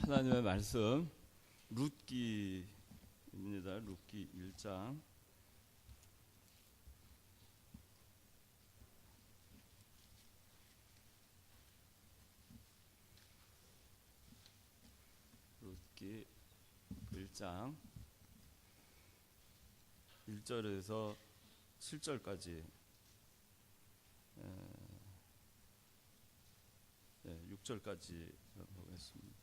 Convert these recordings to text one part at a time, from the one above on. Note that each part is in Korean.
하나님의 말씀 룻기입니다. 룻기 1장 룻기 1장 1절에서 7절까지 6절까지 보겠습니다.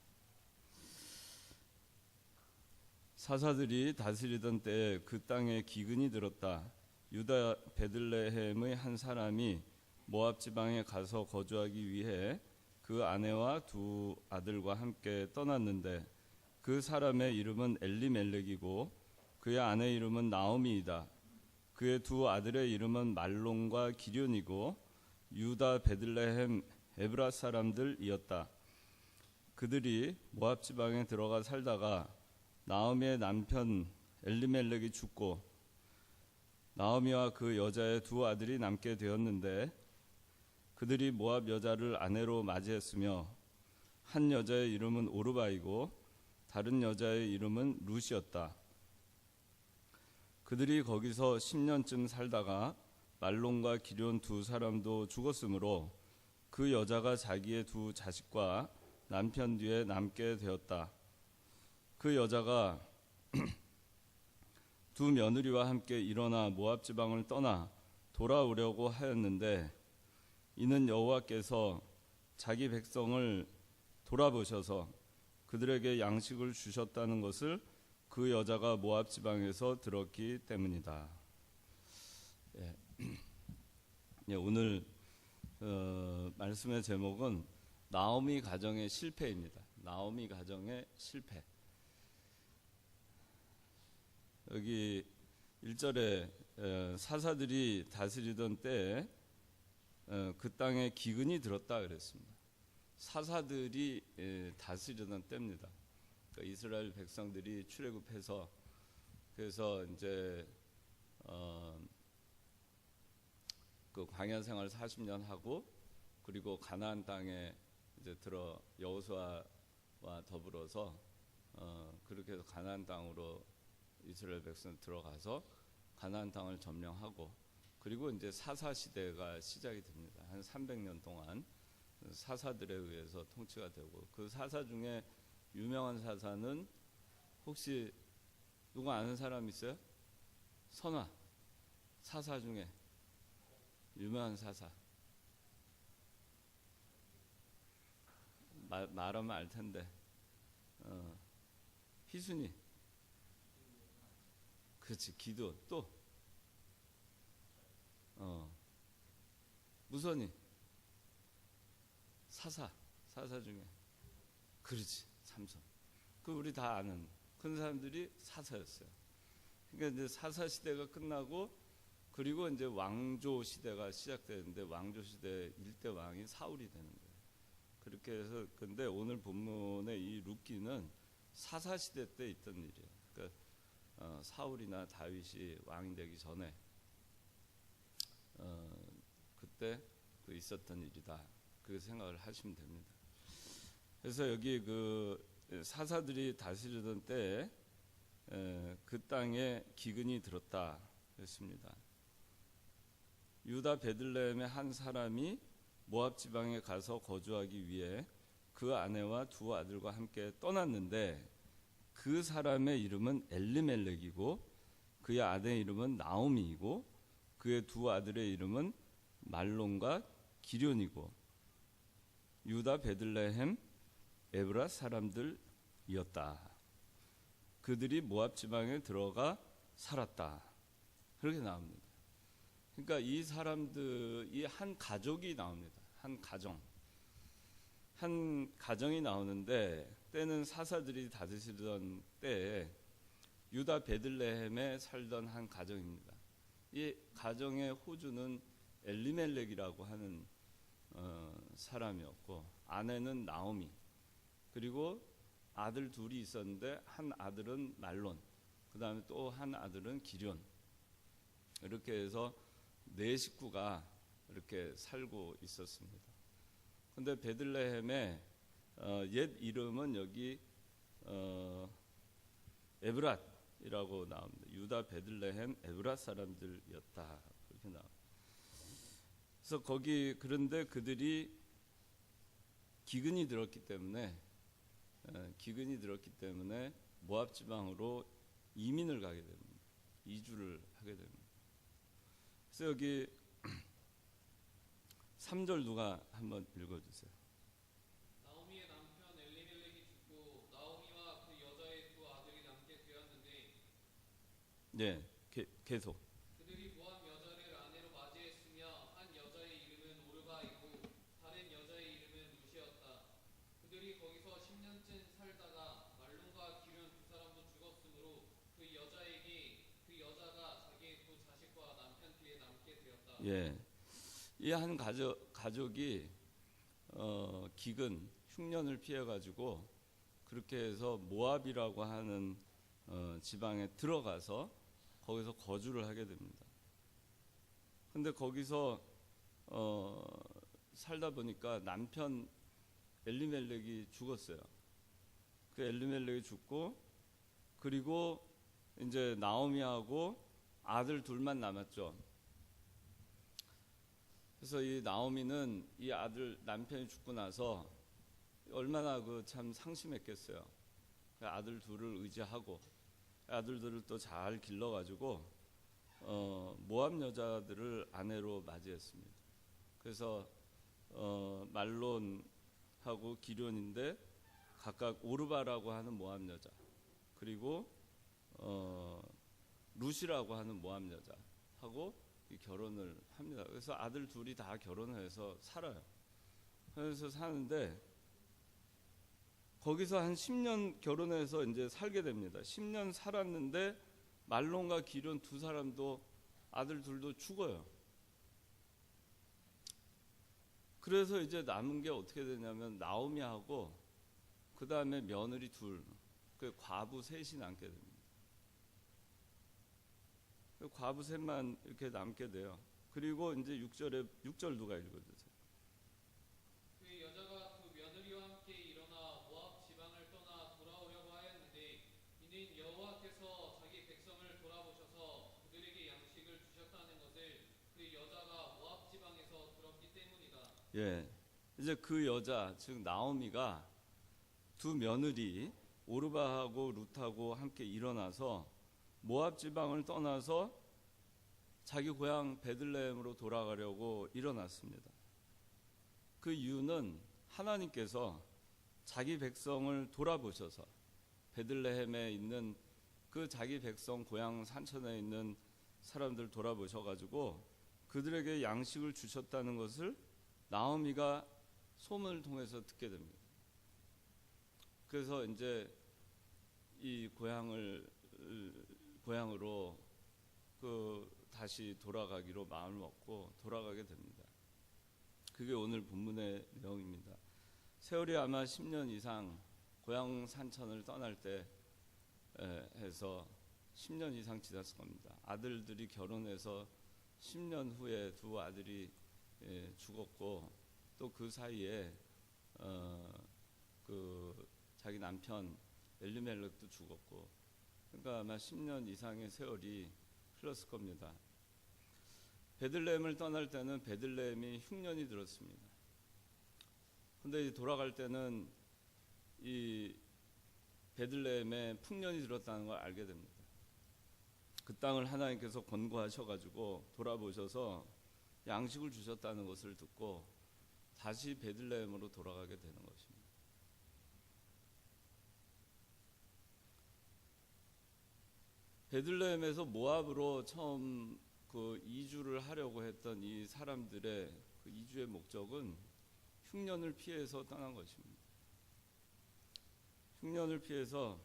사사들이 다스리던 때에 그 땅에 기근이 들었다. 유다 베들레헴의 한 사람이 모압 지방에 가서 거주하기 위해 그 아내와 두 아들과 함께 떠났는데 그 사람의 이름은 엘리멜렉이고 그의 아내 이름은 나오미이다. 그의 두 아들의 이름은 말론과 기럐이고 유다 베들레헴 에브라 사람들이었다. 그들이 모압 지방에 들어가 살다가 나오미의 남편 엘리멜렉이 죽고 나오미와 그 여자의 두 아들이 남게 되었는데 그들이 모압 여자를 아내로 맞이했으며 한 여자의 이름은 오르바이고 다른 여자의 이름은 룻이었다. 그들이 거기서 10년쯤 살다가 말론과 기럐 두 사람도 죽었으므로 그 여자가 자기의 두 자식과 남편 뒤에 남게 되었다. 그 여자가 두 며느리와 함께 일어나 모압 지방을 떠나 돌아오려고 하였는데 이는 여호와께서 자기 백성을 돌아보셔서 그들에게 양식을 주셨다는 것을 그 여자가 모압 지방에서 들었기 때문이다. 오늘 말씀의 제목은 나오미 가정의 실패입니다. 나오미 가정의 실패. 여기 1절에 사사들이 다스리던 때에 그 땅에 기근이 들었다 그랬습니다. 사사들이 다스리던 때입니다. 그러니까 이스라엘 백성들이 출애굽해서 그래서 이제 그 광야 생활 40년 하고 그리고 가나안 땅에 이제 들어 여호수아와 더불어서 그렇게 해서 가나안 땅으로 이스라엘 백성 들어가서 가나안 땅을 점령하고 그리고 이제 사사 시대가 시작이 됩니다. 한 300년 동안 사사들에 의해서 통치가 되고 그 사사 중에 유명한 사사는 혹시 누가 아는 사람 있어요? 선화 사사 중에 유명한 사사 말하면 알 텐데 희순이 그렇지 기도 또 무선이 사사 중에 그렇지 삼손 그 우리 다 아는 큰 사람들이 사사였어요. 그러니까 이제 사사 시대가 끝나고 그리고 이제 왕조 시대가 시작되는데 왕조 시대 1대 왕이 사울이 되는 거예요. 그렇게 해서 근데 오늘 본문의 이 룻기는 사사 시대 때 있던 일이에요. 그러니까 사울이나 다윗이 왕이 되기 전에 그때 그 있었던 일이다. 그 생각을 하시면 됩니다. 그래서 여기 그 사사들이 다스리던 때에 그 땅에 기근이 들었다 그랬습니다. 유다 베들레헴의 한 사람이 모압 지방에 가서 거주하기 위해 그 아내와 두 아들과 함께 떠났는데 그 사람의 이름은 엘리멜렉이고 그의 아내의 이름은 나오미이고 그의 두 아들의 이름은 말론과 기럐이고 유다 베들레헴 에브라 사람들이었다. 그들이 모압 지방에 들어가 살았다. 그렇게 나옵니다. 그러니까 이 사람들이 한 가족이 나옵니다. 한 가정이 나오는데 때는 사사들이 다스리던 때에 유다 베들레헴에 살던 한 가정입니다. 이 가정의 호주는 엘리멜렉이라고 하는 사람이었고 아내는 나오미 그리고 아들 둘이 있었는데 한 아들은 말론 그 다음에 또 한 아들은 기럐 이렇게 해서 네 식구가 이렇게 살고 있었습니다. 근데 베들레헴에 옛 이름은 여기 에브랏이라고 나옵니다. 유다 베들레헴 에브랏 사람들이었다 그렇게 나옵니다. 그래서 거기 그런데 그들이 기근이 들었기 때문에 모압 지방으로 이민을 가게 됩니다. 이주를 하게 됩니다. 그래서 여기 3절 누가 한번 읽어주세요. 나오미의 남편 엘리멜렉이 죽고 나오미와 그 여자의 두 아들이 남게 되었는데 네, 계속. 그들이 모압 여자를 아내로 맞이했으며 한 여자의 이름은 오르바이고 다른 여자의 이름은 루시였다. 그들이 거기서 10년쯤 살다가 말론과 기륜 두 사람도 죽었으므로 그 여자가 자기의 두 자식과 남편 뒤에 남게 되었다. 예, 이 한 가족이 기근 흉년을 피해 가지고 그렇게 해서 모압이라고 하는 지방에 들어가서 거기서 거주를 하게 됩니다. 근데 거기서 살다 보니까 남편 엘리멜렉이 죽었어요. 그 엘리멜렉이 죽고 그리고 이제 나오미하고 아들 둘만 남았죠. 그래서 이 나오미는 이 아들 남편이 죽고 나서 얼마나 그 참 상심했겠어요. 그 아들 둘을 의지하고 아들들을 또 잘 길러가지고 모압 여자들을 아내로 맞이했습니다. 그래서 말론하고 기륜인데 각각 오르바라고 하는 모압 여자 그리고 루시라고 하는 모압 여자하고 결혼을 합니다. 그래서 아들 둘이 다 결혼을 해서 살아요. 그래서 사는데 거기서 한 10년 결혼해서 이제 살게 됩니다. 10년 살았는데 말론과 기륜 두 사람도 아들 둘도 죽어요. 그래서 이제 남은 게 어떻게 되냐면 나오미하고 그 다음에 며느리 둘, 그 과부 셋이 남게 됩니다. 그 과부 셋만 이렇게 남게 돼요. 그리고 이제 6절 누가 읽어주세요. 그 여자가 그 며느리와 함께 일어나 모압 지방을 떠나 돌아오려고 하였는데 이는 여호와께서 자기 백성을 돌아보셔서 그들에게 양식을 주셨다는 것을 그 여자가 모압 지방에서 들었기 때문이다. 예, 이제 그 여자 즉 나오미가 두 며느리 오르바하고 룻하고 함께 일어나서 모압 지방을 떠나서 자기 고향 베들레헴으로 돌아가려고 일어났습니다. 그 이유는 하나님께서 자기 백성을 돌아보셔서 베들레헴에 있는 그 자기 백성 고향 산천에 있는 사람들 돌아보셔가지고 그들에게 양식을 주셨다는 것을 나오미가 소문을 통해서 듣게 됩니다. 그래서 이제 이 고향으로 다시 돌아가기로 마음을 먹고 돌아가게 됩니다. 그게 오늘 본문의 내용입니다. 세월이 아마 10년 이상 고향 산천을 떠날 때 해서 10년 이상 지났을 겁니다. 아들들이 결혼해서 10년 후에 두 아들이 죽었고 또 그 사이에 그 자기 남편 엘리멜렉도 죽었고 그러니까 아마 10년 이상의 세월이 흘렀을 겁니다. 베들레헴을 떠날 때는 베들레헴이 흉년이 들었습니다. 근데 돌아갈 때는 이 베들레헴에 풍년이 들었다는 걸 알게 됩니다. 그 땅을 하나님께서 권고하셔가지고 돌아보셔서 양식을 주셨다는 것을 듣고 다시 베들레헴으로 돌아가게 되는 것입니다. 베들레헴에서 모압으로 처음 그 이주를 하려고 했던 이 사람들의 그 이주의 목적은 흉년을 피해서 떠난 것입니다. 흉년을 피해서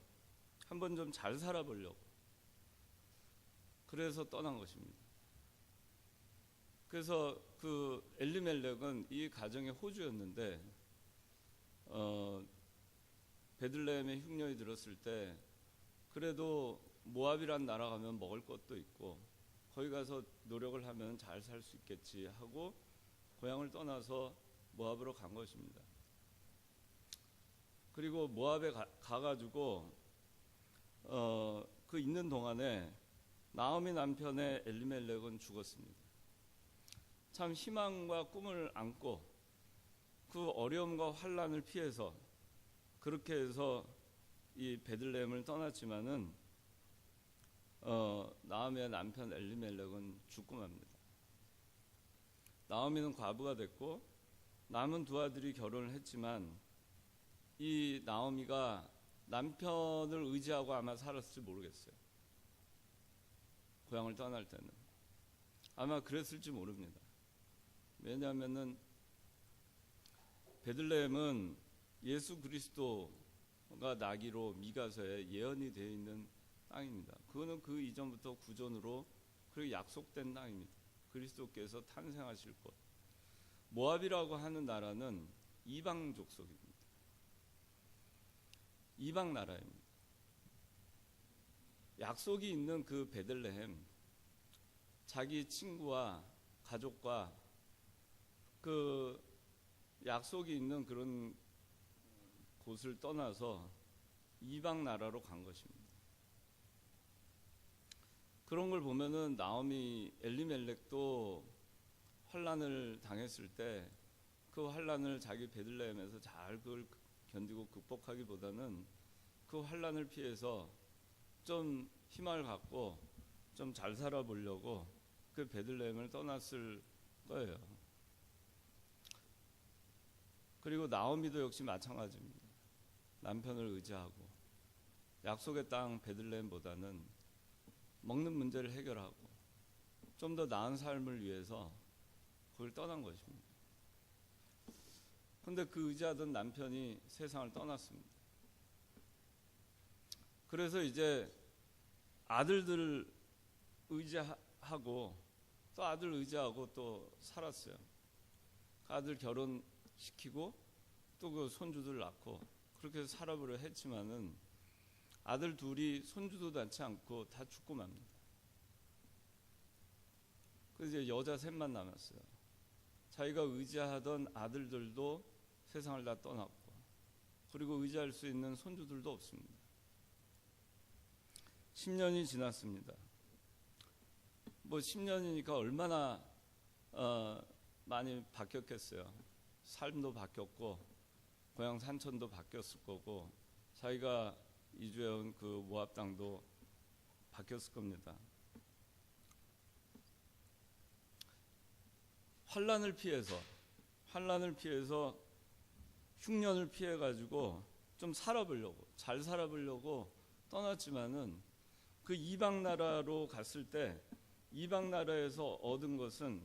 한번 좀 잘 살아보려고 그래서 떠난 것입니다. 그래서 그 엘리멜렉은 이 가정의 호주였는데 베들레헴에 흉년이 들었을 때 그래도 모압이란 나라 가면 먹을 것도 있고 거기 가서 노력을 하면 잘 살 수 있겠지 하고 고향을 떠나서 모압으로 간 것입니다. 그리고 모압에 가가지고 그 있는 동안에 나오미 남편의 엘리멜렉은 죽었습니다. 참 희망과 꿈을 안고 그 어려움과 환란을 피해서 그렇게 해서 이 베들레헴을 떠났지만은 나오미의 남편 엘리멜렉은 죽고 맙니다. 나오미는 과부가 됐고 남은 두 아들이 결혼을 했지만 이 나오미가 남편을 의지하고 아마 살았을지 모르겠어요. 고향을 떠날 때는 아마 그랬을지 모릅니다. 왜냐하면은 베들레헴은 예수 그리스도가 나기로 미가서에 예언이 되어 있는 땅입니다. 그거는 그 이전부터 구전으로 그렇게 약속된 땅입니다. 그리스도께서 탄생하실 곳. 모압이라고 하는 나라는 이방 족속입니다. 이방 나라입니다. 약속이 있는 그 베들레헴, 자기 친구와 가족과 그 약속이 있는 그런 곳을 떠나서 이방 나라로 간 것입니다. 그런 걸 보면은 나오미 엘리멜렉도 환란을 당했을 때 그 환란을 자기 베들레헴에서 잘 그걸 견디고 극복하기보다는 그 환란을 피해서 좀 희망을 갖고 좀 잘 살아보려고 그 베들레헴을 떠났을 거예요. 그리고 나오미도 역시 마찬가지입니다. 남편을 의지하고 약속의 땅 베들레헴보다는 먹는 문제를 해결하고 좀 더 나은 삶을 위해서 그걸 떠난 것입니다. 그런데 그 의지하던 남편이 세상을 떠났습니다. 그래서 이제 아들들 의지하고 또 아들 의지하고 또 살았어요. 그 아들 결혼시키고 또 그 손주들 낳고 그렇게 해서 살아보려 했지만은 아들 둘이 손주도 낳지 않고 다 죽고 맙니다. 그래서 이제 여자 셋만 남았어요. 자기가 의지하던 아들들도 세상을 다 떠났고 그리고 의지할 수 있는 손주들도 없습니다. 10년이 지났습니다. 뭐 10년이니까 얼마나 많이 바뀌었겠어요. 삶도 바뀌었고 고향 산천도 바뀌었을 거고 자기가 이주해온 그 모압 땅도 바뀌었을 겁니다. 환란을 피해서 흉년을 피해 가지고 좀 살아보려고 잘 살아보려고 떠났지만은 그 이방 나라로 갔을 때 이방 나라에서 얻은 것은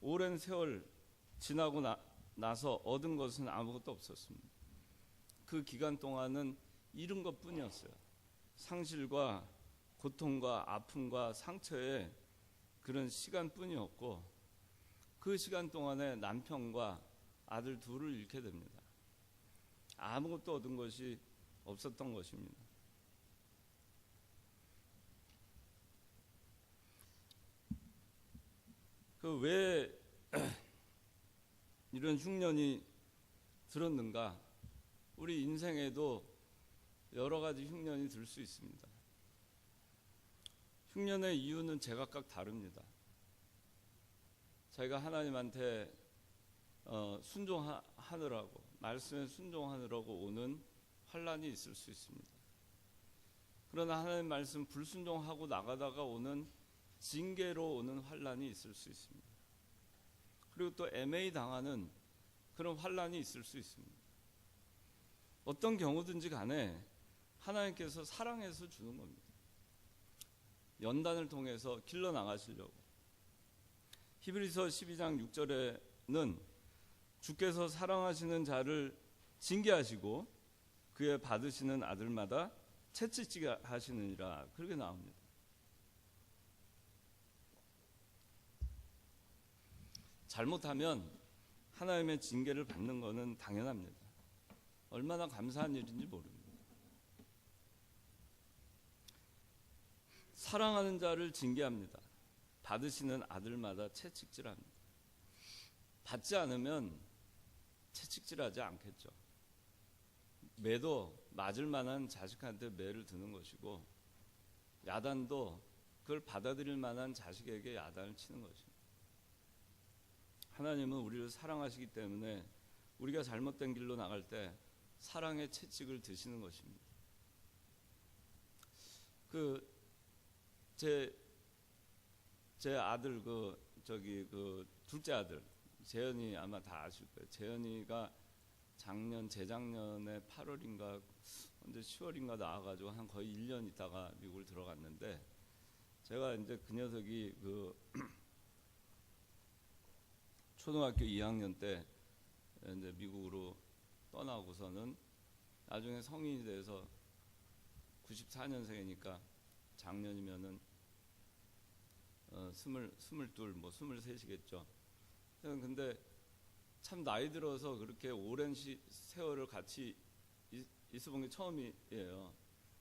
오랜 세월 지나고 나서 얻은 것은 아무것도 없었습니다. 그 기간 동안은 잃은 것뿐이었어요. 상실과 고통과 아픔과 상처의 그런 시간뿐이었고 그 시간 동안에 남편과 아들 둘을 잃게 됩니다. 아무것도 얻은 것이 없었던 것입니다. 그 왜 이런 흉년이 들었는가? 우리 인생에도 여러 가지 흉년이 들 수 있습니다. 흉년의 이유는 제각각 다릅니다. 자기가 하나님한테 순종하느라고 말씀에 순종하느라고 오는 환란이 있을 수 있습니다. 그러나 하나님 말씀 불순종하고 나가다가 오는 징계로 오는 환란이 있을 수 있습니다. 그리고 또 애매히 당하는 그런 환란이 있을 수 있습니다. 어떤 경우든지 간에 하나님께서 사랑해서 주는 겁니다. 연단을 통해서 길러 나가시려고. 히브리서 12장 6절에는 주께서 사랑하시는 자를 징계하시고 그의 받으시는 아들마다 채찍질게 하시느니라 그렇게 나옵니다. 잘못하면 하나님의 징계를 받는 것은 당연합니다. 얼마나 감사한 일인지 모릅니다. 사랑하는 자를 징계합니다. 받으시는 아들마다 채찍질합니다. 받지 않으면 채찍질하지 않겠죠. 매도 맞을 만한 자식한테 매를 드는 것이고, 야단도 그걸 받아들일 만한 자식에게 야단을 치는 것입니다. 하나님은 우리를 사랑하시기 때문에 우리가 잘못된 길로 나갈 때 사랑의 채찍을 드시는 것입니다. 제 아들 둘째 아들 재현이 아마 다 아실 거예요. 재현이가 재작년에 8월인가 언제 10월인가 나와가지고 한 거의 1년 있다가 미국을 들어갔는데, 제가 이제 그 녀석이 초등학교 2학년 때 이제 미국으로 떠나고서는 나중에 성인이 돼서 94년생이니까 작년이면은 22, 23이겠죠. 근데 참 나이 들어서 그렇게 오랜 세월을 같이 있어본 게 처음이에요.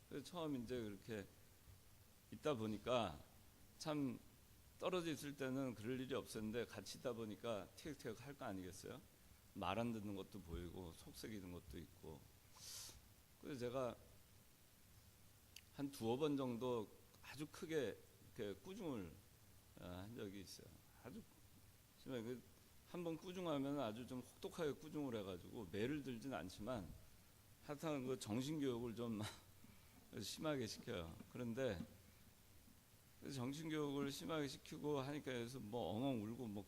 그래서 처음 이제 그렇게 있다 보니까 참 떨어져 있을 때는 그럴 일이 없었는데, 같이 있다 보니까 티격태격 할 거 아니겠어요? 말 안 듣는 것도 보이고 속삭이는 것도 있고. 그래서 제가 한 두어 번 정도 아주 크게 이렇게 꾸중을 한 적이 있어요. 아주 심하게 한번 꾸중하면 아주 좀 혹독하게 꾸중을 해가지고 매를 들진 않지만 하여튼 그 정신교육을 좀 심하게 시켜요. 그런데 정신교육을 심하게 시키고 하니까 그래서 뭐 엉엉 울고 뭐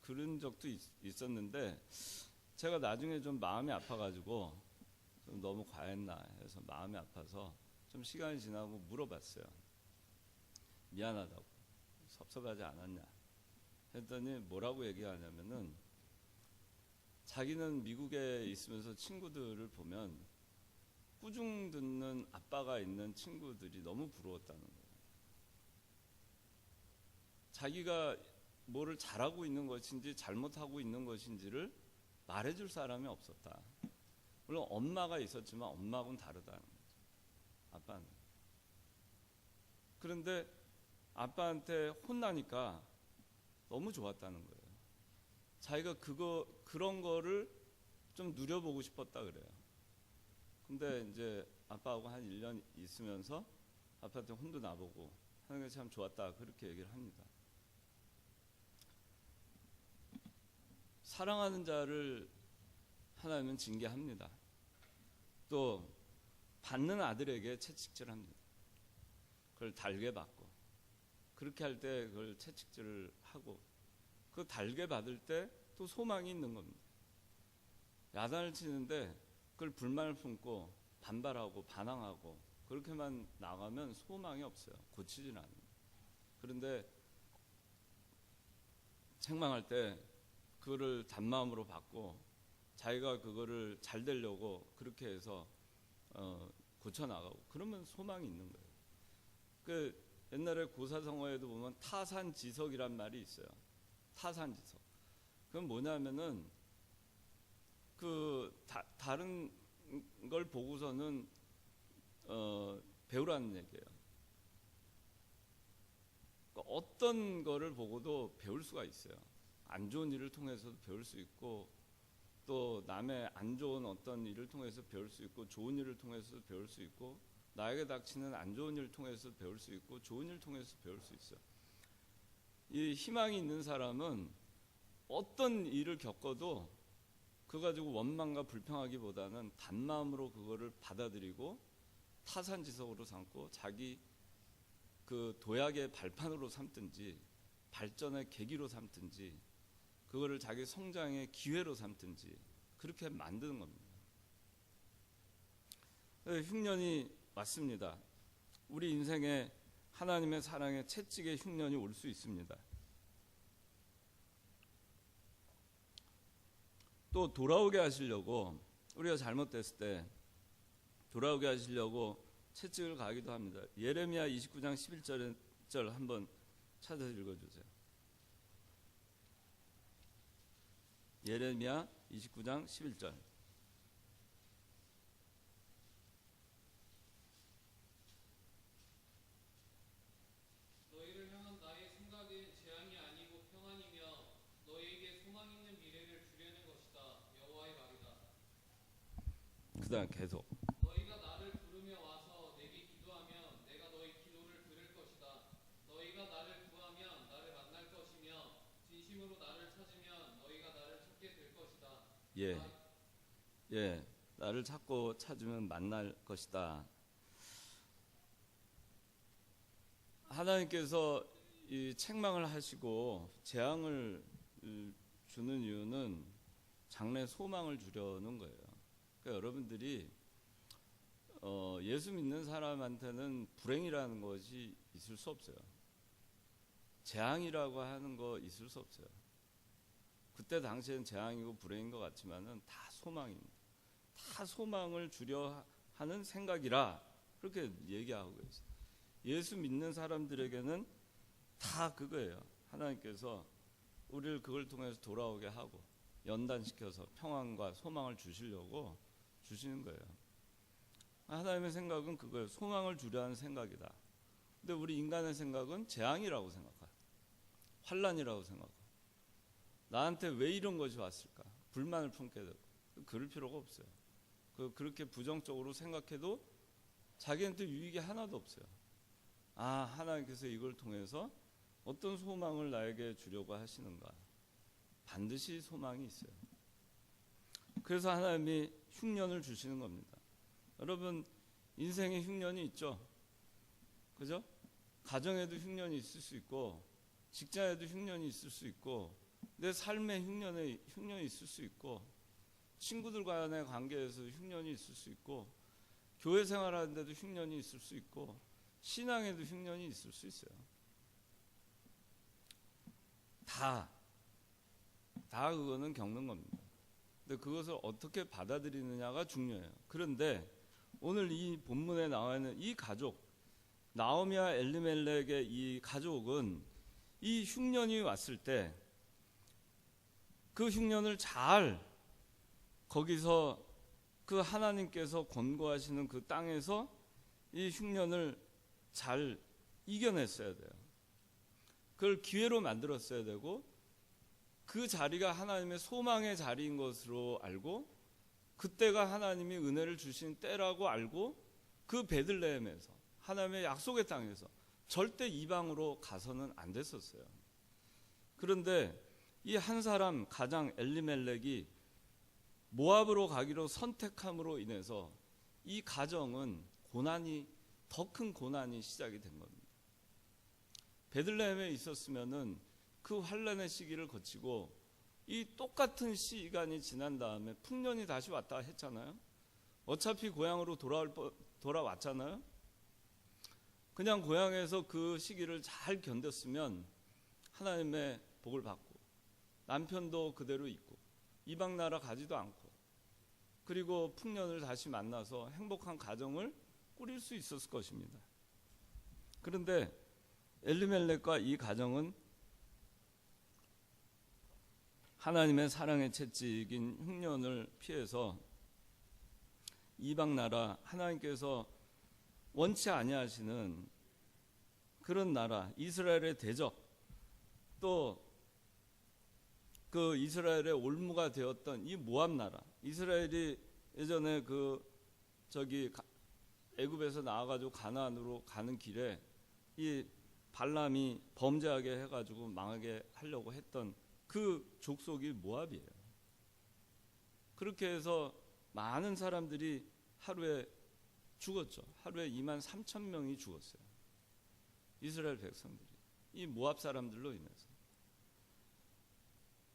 그런 적도 있었는데, 제가 나중에 좀 마음이 아파가지고 좀 너무 과했나 해서 마음이 아파서 좀 시간이 지나고 물어봤어요. 미안하다고, 섭섭하지 않았냐 했더니 뭐라고 얘기하냐면은, 자기는 미국에 있으면서 친구들을 보면 꾸중 듣는 아빠가 있는 친구들이 너무 부러웠다는 거예요. 자기가 뭐를 잘하고 있는 것인지 잘못하고 있는 것인지를 말해줄 사람이 없었다. 물론 엄마가 있었지만 엄마하고는 다르다는 거죠. 아빠는. 그런데 아빠한테 혼나니까 너무 좋았다는 거예요. 자기가 그런 거를 좀 누려보고 싶었다 그래요. 근데 이제 아빠하고 한 1년 있으면서 아빠한테 혼도 나보고 하는 게 참 좋았다, 그렇게 얘기를 합니다. 사랑하는 자를 하나님은 징계합니다. 또 받는 아들에게 채찍질합니다. 그걸 달게 받고, 그렇게 할 때 그걸 채찍질을 하고, 그 달게 받을 때 또 소망이 있는 겁니다. 야단을 치는데 그걸 불만을 품고 반발하고 반항하고 그렇게만 나가면 소망이 없어요. 고치지는 않습니다. 그런데 책망할 때 그거를 단마음으로 받고 자기가 그거를 잘 되려고 그렇게 해서 고쳐나가고, 그러면 소망이 있는 거예요. 그 옛날에 고사성어에도 보면 타산지석이란 말이 있어요. 타산지석. 그건 뭐냐면은 다른 걸 보고서는 배우라는 얘기예요. 그러니까 어떤 거를 보고도 배울 수가 있어요. 안 좋은 일을 통해서도 배울 수 있고, 또 남의 안 좋은 어떤 일을 통해서 배울 수 있고, 좋은 일을 통해서 배울 수 있고, 나에게 닥치는 안 좋은 일을 통해서 배울 수 있고, 좋은 일을 통해서 배울 수 있어요. 이 희망이 있는 사람은 어떤 일을 겪어도 그거 가지고 원망과 불평하기보다는 단마음으로 그거를 받아들이고 타산지석으로 삼고 자기 그 도약의 발판으로 삼든지 발전의 계기로 삼든지 그거를 자기 성장의 기회로 삼든지 그렇게 만드는 겁니다. 흉년이 왔습니다. 우리 인생에 하나님의 사랑의 채찍의 흉년이 올 수 있습니다. 또 돌아오게 하시려고, 우리가 잘못됐을 때 돌아오게 하시려고 채찍을 가기도 합니다. 예레미야 29장 11절 한번 찾아서 읽어주세요. 예레미야 29장 11절. 너희를 향한 나의 생각은 재앙이 아니고 평안이며 너희에게 소망 있는 미래를 주려는 것이다. 여호와의 말이다. 그 자, 계속. 너희가 나를 부르며 와서 내게 기도하면 내가 너희 기도를 들을 것이다. 너희가 나를 구하면 나를 만날 것이며 진심으로 나를 찾으면 너희가 나를 찾게 될 것이다. 예, 예, 나를 찾고 찾으면 만날 것이다. 하나님께서 이 책망을 하시고 재앙을 주는 이유는 장래 소망을 주려는 거예요. 그러니까 여러분들이 예수 믿는 사람한테는 불행이라는 것이 있을 수 없어요. 재앙이라고 하는 거 있을 수 없어요. 그때 당시엔 재앙이고 불행인 것 같지만은 다 소망입니다. 다 소망을 주려 하는 생각이라 그렇게 얘기하고 있어요. 예수 믿는 사람들에게는 다 그거예요. 하나님께서 우리를 그걸 통해서 돌아오게 하고 연단시켜서 평안과 소망을 주시려고 주시는 거예요. 하나님의 생각은 그거예요. 소망을 주려 하는 생각이다. 근데 우리 인간의 생각은 재앙이라고 생각하고 환난이라고 생각하고 나한테 왜 이런 것이 왔을까? 불만을 품게 되고 그럴 필요가 없어요. 그렇게 부정적으로 생각해도 자기한테 유익이 하나도 없어요. 하나님께서 이걸 통해서 어떤 소망을 나에게 주려고 하시는가? 반드시 소망이 있어요. 그래서 하나님이 흉년을 주시는 겁니다. 여러분, 인생에 흉년이 있죠? 그죠? 가정에도 흉년이 있을 수 있고 직장에도 흉년이 있을 수 있고 내 삶에 흉년이 있을 수 있고 친구들 간의 관계에서 흉년이 있을 수 있고 교회 생활하는데도 흉년이 있을 수 있고 신앙에도 흉년이 있을 수 있어요. 다 그거는 겪는 겁니다. 근데 그것을 어떻게 받아들이느냐가 중요해요. 그런데 오늘 이 본문에 나와 있는 이 가족, 나오미와 엘리멜렉의 이 가족은 이 흉년이 왔을 때 그 흉년을 잘 거기서 그 하나님께서 권고하시는 그 땅에서 이 흉년을 잘 이겨냈어야 돼요. 그걸 기회로 만들었어야 되고 그 자리가 하나님의 소망의 자리인 것으로 알고 그때가 하나님이 은혜를 주신 때라고 알고 그 베들레헴에서 하나님의 약속의 땅에서 절대 이방으로 가서는 안 됐었어요. 그런데 이 한 사람 가장 엘리멜렉이 모압으로 가기로 선택함으로 인해서 이 가정은 더 큰 고난이 시작이 된 겁니다. 베들레헴에 있었으면은 그 환난의 시기를 거치고 이 똑같은 시간이 지난 다음에 풍년이 다시 왔다 했잖아요. 어차피 고향으로 돌아왔잖아요. 그냥 고향에서 그 시기를 잘 견뎠으면 하나님의 복을 받고 남편도 그대로 있고 이방 나라 가지도 않고 그리고 풍년을 다시 만나서 행복한 가정을 꾸릴 수 있었을 것입니다. 그런데 엘리멜렉과 이 가정은 하나님의 사랑의 채찍인 흉년을 피해서 이방 나라 하나님께서 원치 아니하시는 그런 나라 이스라엘의 대적 또 그 이스라엘의 올무가 되었던 이 모압 나라 이스라엘이 예전에 애굽에서 나와가지고 가나안으로 가는 길에 이 발람이 범죄하게 해가지고 망하게 하려고 했던 그 족속이 모압이에요. 그렇게 해서 많은 사람들이 하루에 죽었죠. 하루에 23,000명이 죽었어요. 이스라엘 백성들이 이 모압 사람들로 인해서.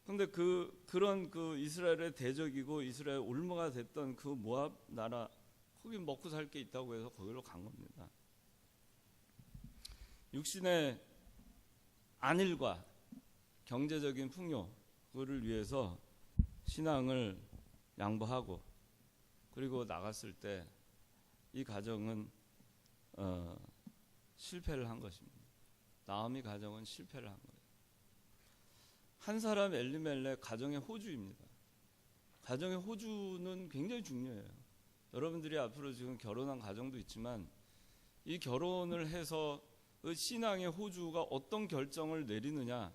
그런데 그런 이스라엘의 대적이고 이스라엘 올무가 됐던 그 모압 나라 거기 먹고 살 게 있다고 해서 거기로 간 겁니다. 육신의 안일과 경제적인 풍요 그거를 위해서 신앙을 양보하고 그리고 나갔을 때 이 가정은 실패를 한 것입니다. 나오미 가정은 실패를 한 거예요. 한 사람 엘리멜렉 가정의 호주입니다. 가정의 호주는 굉장히 중요해요. 여러분들이 앞으로 지금 결혼한 가정도 있지만 이 결혼을 해서 그 신앙의 호주가 어떤 결정을 내리느냐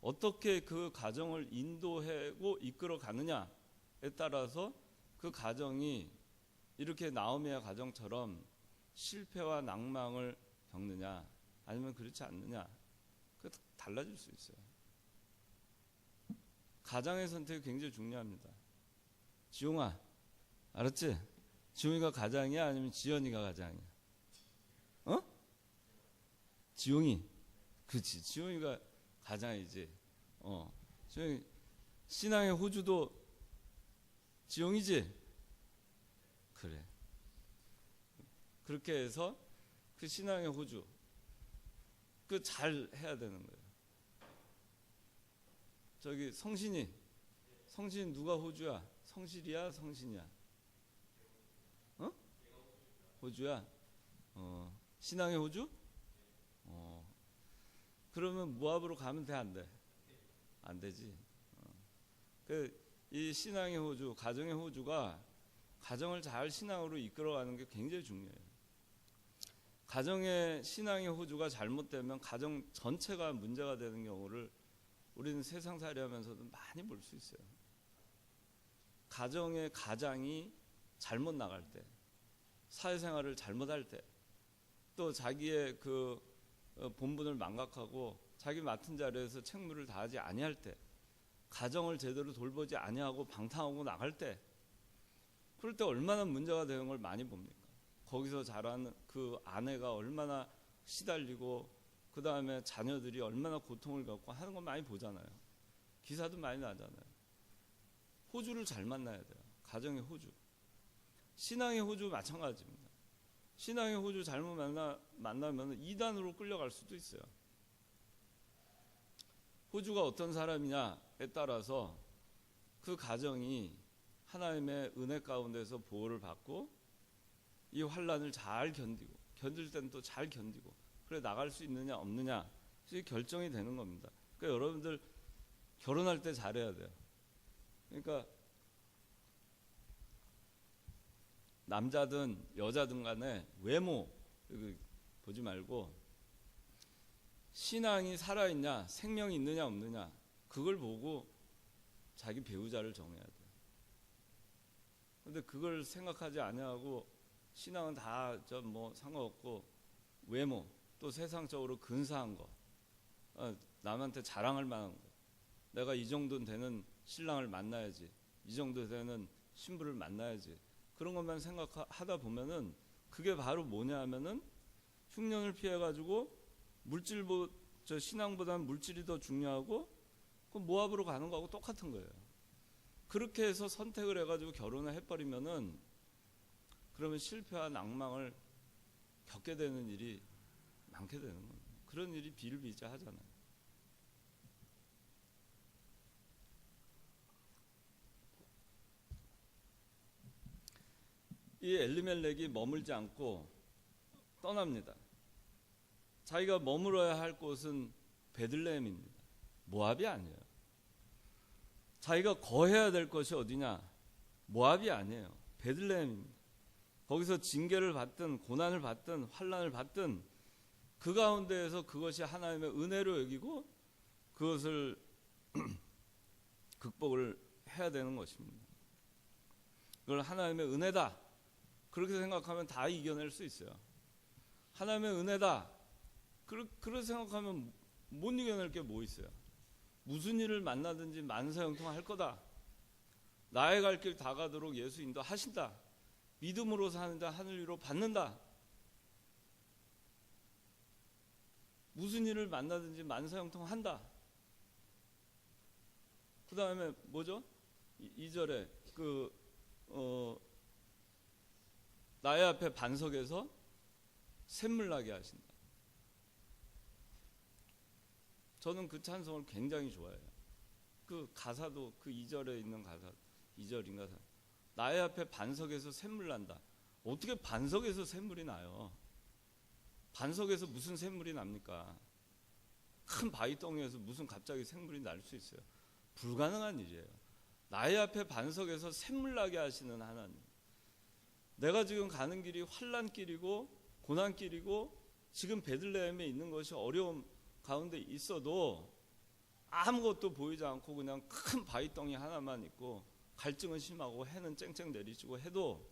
어떻게 그 가정을 인도하고 이끌어 가느냐에 따라서 그 가정이 이렇게 나오미의 가정처럼 실패와 낭망을 겪느냐 아니면 그렇지 않느냐, 그 달라질 수 있어요. 가장의 선택이 굉장히 중요합니다. 지용아, 알았지? 지용이가 가장이야 아니면 지연이가 가장이야? 어? 지용이. 그렇지, 지용이가 가장이지. 지용이. 신앙의 호주도 지용이지? 그래. 그렇게 해서 그 신앙의 호주 그 잘 해야 되는 거예요. 저기 성신이 누가 호주야? 성실이야 성신이야? 호주야? 신앙의 호주? 그러면 모압으로 가면 돼, 안 돼? 안 되지. 이 신앙의 호주, 가정의 호주가 가정을 잘 신앙으로 이끌어가는 게 굉장히 중요해요. 가정의 신앙의 호주가 잘못되면 가정 전체가 문제가 되는 경우를 우리는 세상살이 하면서도 많이 볼 수 있어요. 가정의 가장이 잘못 나갈 때, 사회생활을 잘못할 때, 또 자기의 그 본분을 망각하고 자기 맡은 자리에서 책무를 다하지 아니할 때, 가정을 제대로 돌보지 아니하고 방탕하고 나갈 때, 그럴 때 얼마나 문제가 되는 걸 많이 봅니까? 거기서 자라는 그 아내가 얼마나 시달리고 그 다음에 자녀들이 얼마나 고통을 겪고 하는 거 많이 보잖아요. 기사도 많이 나잖아요. 호주를 잘 만나야 돼요. 가정의 호주. 신앙의 호주 마찬가지입니다. 신앙의 호주 잘못 만나면 이단으로 끌려갈 수도 있어요. 호주가 어떤 사람이냐에 따라서 그 가정이 하나님의 은혜 가운데서 보호를 받고 이 환란을 잘 견디고, 견딜 때는 또 잘 견디고, 그래 나갈 수 있느냐 없느냐 이게 결정이 되는 겁니다. 그러니까 여러분들 결혼할 때 잘해야 돼요. 그러니까 남자든 여자든 간에 외모 보지 말고 신앙이 살아있냐, 생명이 있느냐 없느냐, 그걸 보고 자기 배우자를 정해야 돼요. 근데 그걸 생각하지 아니하고 신앙은 다 뭐 상관없고 외모, 또 세상적으로 근사한 거, 남한테 자랑할 만한 거, 내가 이 정도 되는 신랑을 만나야지, 이 정도 되는 신부를 만나야지, 그런 것만 생각하다 보면은 그게 바로 뭐냐 하면은 흉년을 피해가지고 신앙보다는 물질이 더 중요하고 그 모압으로 가는 거하고 똑같은 거예요. 그렇게 해서 선택을 해가지고 결혼을 해버리면은 그러면 실패와 낭망을 겪게 되는 일이 많게 되는 겁니다. 그런 일이 비일비재하잖아요. 이 엘리멜렉이 머물지 않고 떠납니다. 자기가 머물어야 할 곳은 베들레헴입니다. 모압이 아니에요. 자기가 거해야 될 것이 어디냐? 모압이 아니에요. 베들레헴입니다. 거기서 징계를 받든 고난을 받든 환난을 받든 그 가운데에서 그것이 하나님의 은혜로 여기고 그것을 극복을 해야 되는 것입니다. 그걸 하나님의 은혜다, 그렇게 생각하면 다 이겨낼 수 있어요. 하나님의 은혜다, 그렇게 생각하면 못 이겨낼 게 뭐 있어요. 무슨 일을 만나든지 만사형통할 거다. 나의 갈 길 다 가도록 예수 인도하신다. 믿음으로 사는 자 하늘 위로 받는다. 무슨 일을 만나든지 만사형통한다. 그 다음에 뭐죠? 2절에 나의 앞에 반석에서 샘물 나게 하신다. 저는 그 찬송을 굉장히 좋아해요. 그 가사도 그 2절에 있는 가사, 2절인가, 나의 앞에 반석에서 샘물 난다. 어떻게 반석에서 샘물이 나요? 반석에서 무슨 샘물이 납니까? 큰 바위덩이에서 무슨 갑자기 샘물이 날 수 있어요? 불가능한 일이에요. 나의 앞에 반석에서 샘물 나게 하시는 하나님. 내가 지금 가는 길이 환난길이고 고난길이고 지금 베들레헴에 있는 것이 어려움 가운데 있어도 아무것도 보이지 않고 그냥 큰 바위덩이 하나만 있고 갈증은 심하고 해는 쨍쨍 내리치고 해도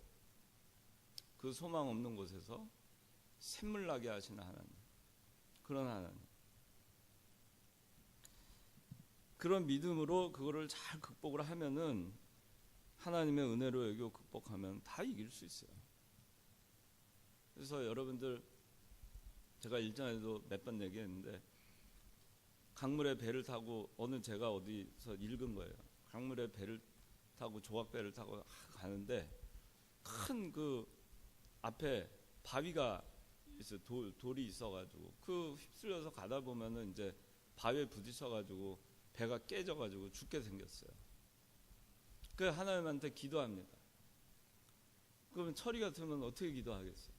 그 소망 없는 곳에서 샘물 나게 하시는 하나님, 그런 하나님. 그런 믿음으로 그거를 잘 극복을 하면은 하나님의 은혜로 여기고 극복하면 다 이길 수 있어요. 그래서 여러분들, 제가 일전에도 몇 번 얘기했는데, 강물에 배를 타고, 제가 어디서 읽은 거예요. 강물에 배를 타고, 조각배를 타고 가는데 큰 그 앞에 바위가 있어요. 돌이 있어가지고 그 휩쓸려서 가다 보면은 이제 바위에 부딪혀가지고 배가 깨져가지고 죽게 생겼어요. 그 하나님한테 기도합니다. 그러면 철이 같으면 어떻게 기도하겠어요?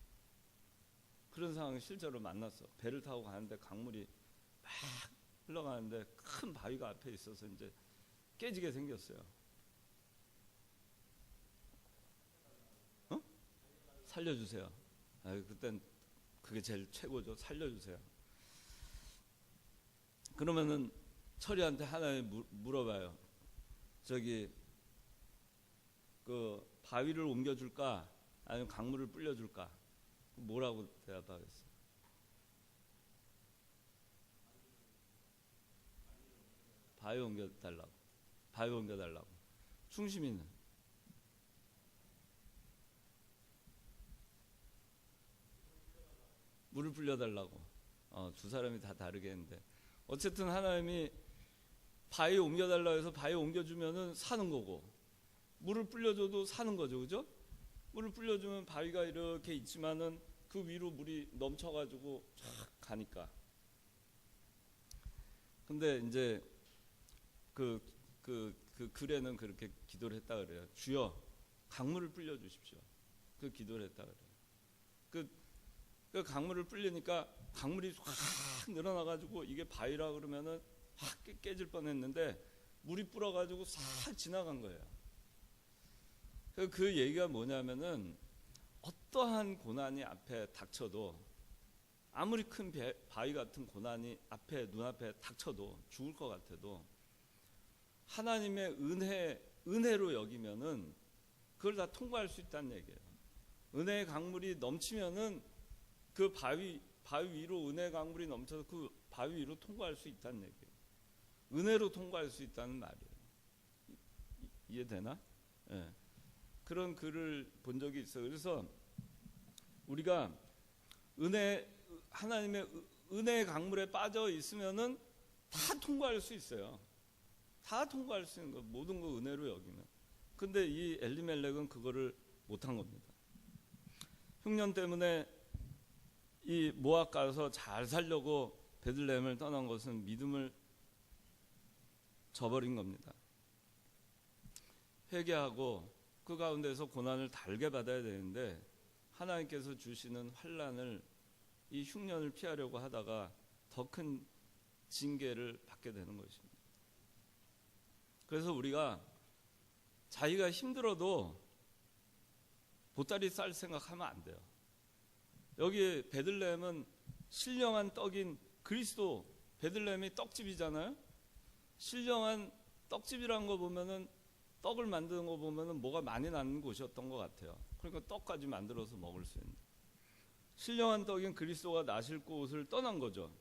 그런 상황을 실제로 만났어. 배를 타고 가는데 강물이 막 흘러가는데 큰 바위가 앞에 있어서 이제 깨지게 생겼어요. 살려주세요. 그땐 그게 제일 최고죠. 살려주세요. 그러면은 철이한테 하나님 물어봐요. 저기 그 바위를 옮겨줄까 아니면 강물을 불려줄까? 뭐라고 대답하겠어요? 바위 옮겨달라고. 바위 옮겨달라고. 충심이는 물을 불려달라고. 두 사람이 다 다르게 했는데 어쨌든 하나님이 바위 옮겨달라고 해서 바위 옮겨주면은 사는 거고, 물을 불려줘도 사는 거죠. 그죠? 물을 불려주면 바위가 이렇게 있지만은 그 위로 물이 넘쳐가지고 쫙 가니까. 근데 이제 그 글에는 그렇게 기도를 했다 그래요. 주여 강물을 불려주십시오. 그 기도를 했다 그래요. 그 강물을 불리니까 강물이 확 늘어나가지고 이게 바위라 그러면은 확 깨질 뻔했는데 물이 불어가지고 싹 지나간 거예요. 그 얘기가 뭐냐면은 어떠한 고난이 앞에 닥쳐도, 아무리 큰 바위 같은 고난이 눈앞에 닥쳐도, 죽을 것 같아도 하나님의 은혜로 여기면은 그걸 다 통과할 수 있다는 얘기예요. 은혜의 강물이 넘치면은 그 바위 위로 은혜의 강물이 넘쳐서 그 바위 위로 통과할 수 있다는 얘기예요. 은혜로 통과할 수 있다는 말이에요. 이해되나? 네. 그런 글을 본 적이 있어요. 그래서 우리가 하나님의 은혜의 강물에 빠져 있으면은 다 통과할 수 있어요. 다 통과할 수 있는 거, 모든 거 은혜로 여기면. 근데 이 엘리멜렉은 그거를 못한 겁니다. 흉년 때문에 이 모압 가서 잘 살려고 베들레헴을 떠난 것은 믿음을 저버린 겁니다. 회개하고 그 가운데서 고난을 달게 받아야 되는데 하나님께서 주시는 환난을, 이 흉년을 피하려고 하다가 더 큰 징계를 받게 되는 것입니다. 그래서 우리가 자기가 힘들어도 보따리 쌀 생각하면 안 돼요. 여기 베들레헴은 신령한 떡인 그리스도, 베들레헴이 떡집이잖아요. 신령한 떡집이라는 거 보면은, 떡을 만드는 거 보면은 뭐가 많이 나는 곳이었던 것 같아요. 그러니까 떡까지 만들어서 먹을 수 있는. 신령한 떡인 그리스도가 나실 곳을 떠난 거죠.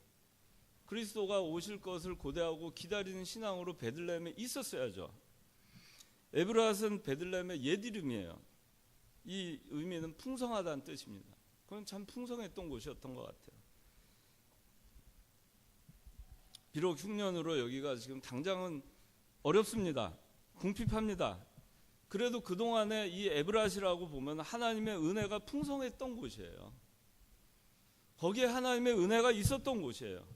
그리스도가 오실 것을 고대하고 기다리는 신앙으로 베들레헴에 있었어야죠. 에브라스는 베들레헴의 옛 이름이에요. 이 의미는 풍성하다는 뜻입니다. 그건 참 풍성했던 곳이었던 것 같아요. 비록 흉년으로 여기가 지금 당장은 어렵습니다. 궁핍합니다. 그래도 그동안에 이 에브라시라고 보면 하나님의 은혜가 풍성했던 곳이에요. 거기에 하나님의 은혜가 있었던 곳이에요.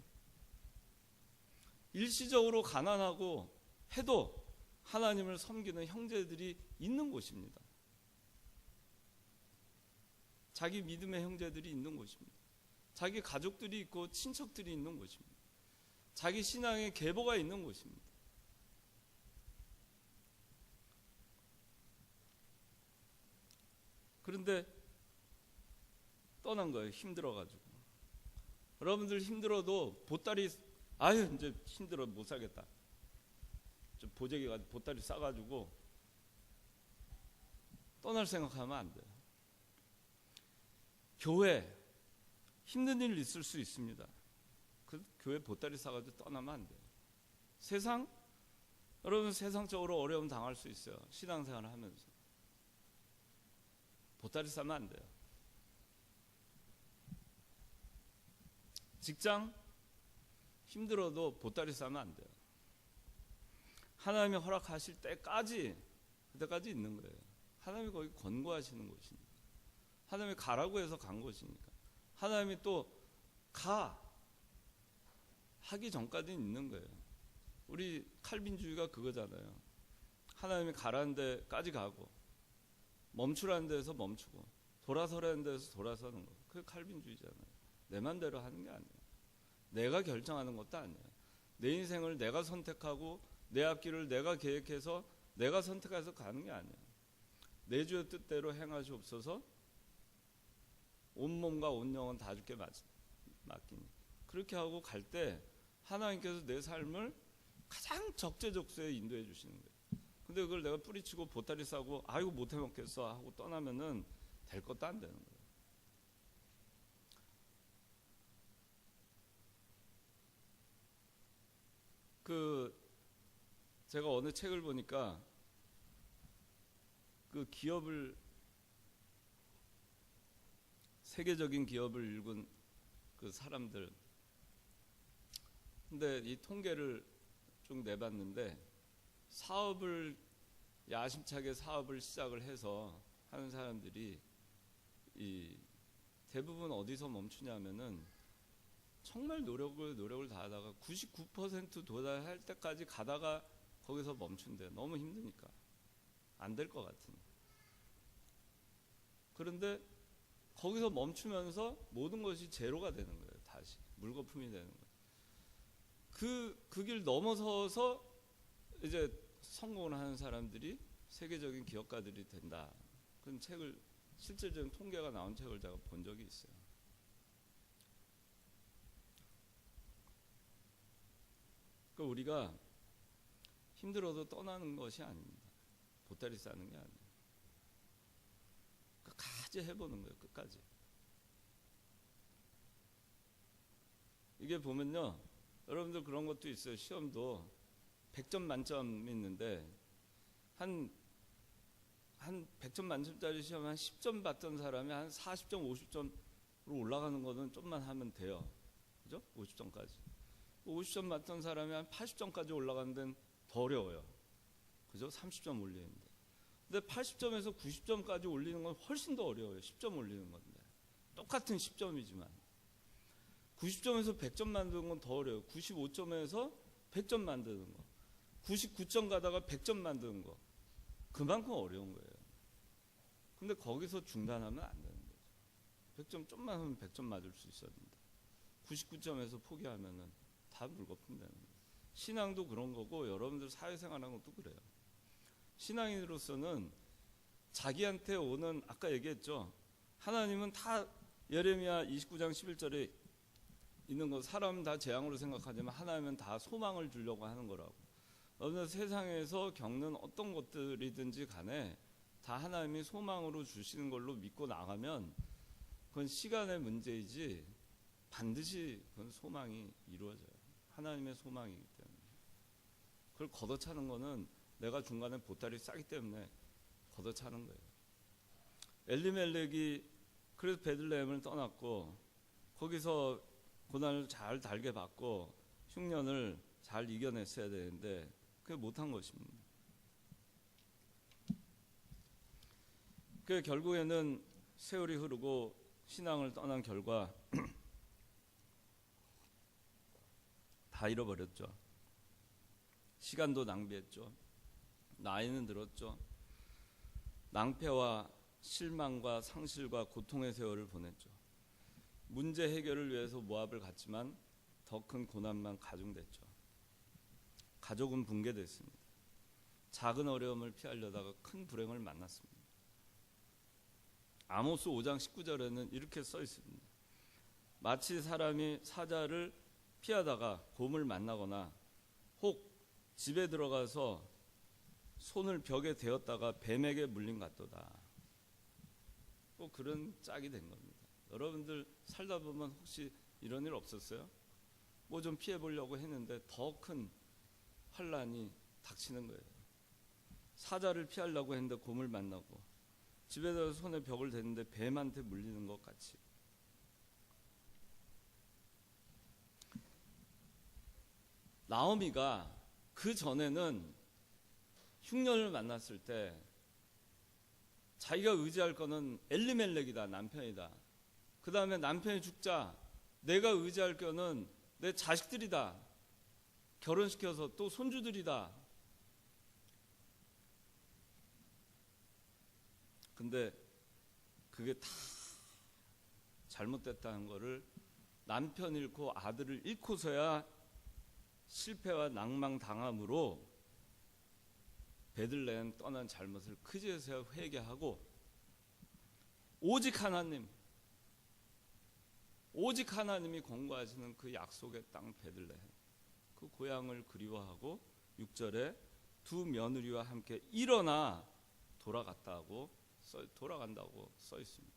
일시적으로 가난하고 해도 하나님을 섬기는 형제들이 있는 곳입니다. 자기 믿음의 형제들이 있는 곳입니다. 자기 가족들이 있고 친척들이 있는 곳입니다. 자기 신앙의 계보가 있는 곳입니다. 그런데 떠난 거예요. 힘들어가지고. 여러분들 힘들어도 보따리, 이제 힘들어 못 살겠다, 좀 보재기 가지고 보따리 싸가지고 떠날 생각하면 안 돼요. 교회 힘든 일 있을 수 있습니다. 그 교회 보따리 싸가지고 떠나면 안 돼요. 세상, 여러분 세상적으로 어려움 당할 수 있어요. 신앙생활을 하면서 보따리 싸면 안 돼요. 직장 힘들어도 보따리 싸면 안 돼요. 하나님이 허락하실 때까지, 그때까지 있는 거예요. 하나님이 거기 권고하시는 곳이니까. 하나님이 가라고 해서 간 곳이니까. 하나님이 또 가 하기 전까지는 있는 거예요. 우리 칼빈주의가 그거잖아요. 하나님이 가라는 데까지 가고 멈추라는 데에서 멈추고 돌아서라는 데에서 돌아서는 거. 그게 칼빈주의잖아요. 내 맘대로 하는 게 아니에요. 내가 결정하는 것도 아니에요. 내 인생을 내가 선택하고 내 앞길을 내가 계획해서 내가 선택해서 가는 게 아니에요. 내 주의 뜻대로 행하시옵소서. 온몸과 온 영혼 다 주께 맡기니. 그렇게 하고 갈 때 하나님께서 내 삶을 가장 적재적소에 인도해 주시는 거예요. 근데 그걸 내가 뿌리치고 보따리 싸고 아이고 못해 먹겠어 하고 떠나면은 될 것도 안 되는 거예요. 제가 어느 책을 보니까 그 기업을, 세계적인 기업을 일군 그 사람들, 근데 이 통계를 쭉 내봤는데 사업을, 야심차게 사업을 시작을 해서 하는 사람들이 이 대부분 어디서 멈추냐면은 정말 노력을 다하다가 99% 도달할 때까지 가다가 거기서 멈춘대요. 너무 힘드니까. 안 될 것 같으니. 그런데 거기서 멈추면서 모든 것이 제로가 되는 거예요. 다시 물거품이 되는 거예요. 그 길 넘어서서 이제 성공을 하는 사람들이 세계적인 기업가들이 된다. 그런 책을, 실질적인 통계가 나온 책을 제가 본 적이 있어요. 그러니까 우리가 힘들어도 떠나는 것이 아닙니다. 보따리 싸는 게 아니에요. 끝까지 해보는 거예요. 끝까지. 이게 보면요, 여러분들 그런 것도 있어요. 시험도 100점 만점이 있는데 한 100점 만점짜리 시험 한 10점 받던 사람이 한 40점, 50점으로 올라가는 거는 좀만 하면 돼요. 그죠? 50점까지. 50점 맞던 사람이 한 80점까지 올라가는 데는 더 어려워요. 그죠? 30점 올리는데. 근데 80점에서 90점까지 올리는 건 훨씬 더 어려워요. 10점 올리는 건데. 똑같은 10점이지만. 90점에서 100점 만드는 건 더 어려워요. 95점에서 100점 만드는 거. 99점 가다가 100점 만드는 거. 그만큼 어려운 거예요. 근데 거기서 중단하면 안 되는 거죠. 100점 좀만 하면 100점 맞을 수 있었는데 99점에서 포기하면은 다 물거품 되는 거예요. 신앙도 그런 거고 여러분들 사회생활하는 것도 그래요. 신앙인으로서는 자기한테 오는, 아까 얘기했죠. 하나님은 다 예레미야 29장 11절에 있는 거, 사람은 다 재앙으로 생각하지만 하나님은 다 소망을 주려고 하는 거라고. 어느 세상에서 겪는 어떤 것들이든지 간에 다 하나님이 소망으로 주시는 걸로 믿고 나가면 그건 시간의 문제이지 반드시 그건 소망이 이루어져요. 하나님의 소망이기 때문에. 그걸 걷어차는 거는 내가 중간에 보따리 싸기 때문에 걷어차는 거예요. 엘리멜렉이 그래서 베들레헴을 떠났고 거기서 고난을 잘 달게 받고 흉년을 잘 이겨냈어야 되는데 그게 못한 것입니다. 그 결국에는 세월이 흐르고 신앙을 떠난 결과 다 잃어버렸죠. 시간도 낭비했죠. 나이는 들었죠. 낭패와 실망과 상실과 고통의 세월을 보냈죠. 문제 해결을 위해서 모압을 갔지만 더 큰 고난만 가중됐죠. 가족은 붕괴됐습니다. 작은 어려움을 피하려다가 큰 불행을 만났습니다. 아모스 5장 19절에는 이렇게 써 있습니다. 마치 사람이 사자를 피하다가 곰을 만나거나 혹 집에 들어가서 손을 벽에 대었다가 뱀에게 물린 같도다. 꼭 그런 짝이 된 겁니다. 여러분들 살다 보면 혹시 이런 일 없었어요? 뭐 좀 피해 보려고 했는데 더 큰 환란이 닥치는 거예요. 사자를 피하려고 했는데 곰을 만나고, 집에서 손에 벽을 대는데 뱀한테 물리는 것 같이. 나오미가 그 전에는 흉년을 만났을 때 자기가 의지할 거는 엘리멜렉이다, 남편이다. 그 다음에 남편이 죽자 내가 의지할 거는 내 자식들이다, 결혼시켜서 또 손주들이다. 근데 그게 다 잘못됐다는 거를 남편 잃고 아들을 잃고서야 실패와 낭망당함으로 베들레헴 떠난 잘못을 그제서야 회개하고 오직 하나님이 권고하시는 그 약속의 땅 베들레헴, 그 고향을 그리워하고 6절에 두 며느리와 함께 일어나 돌아간다고 써 있습니다.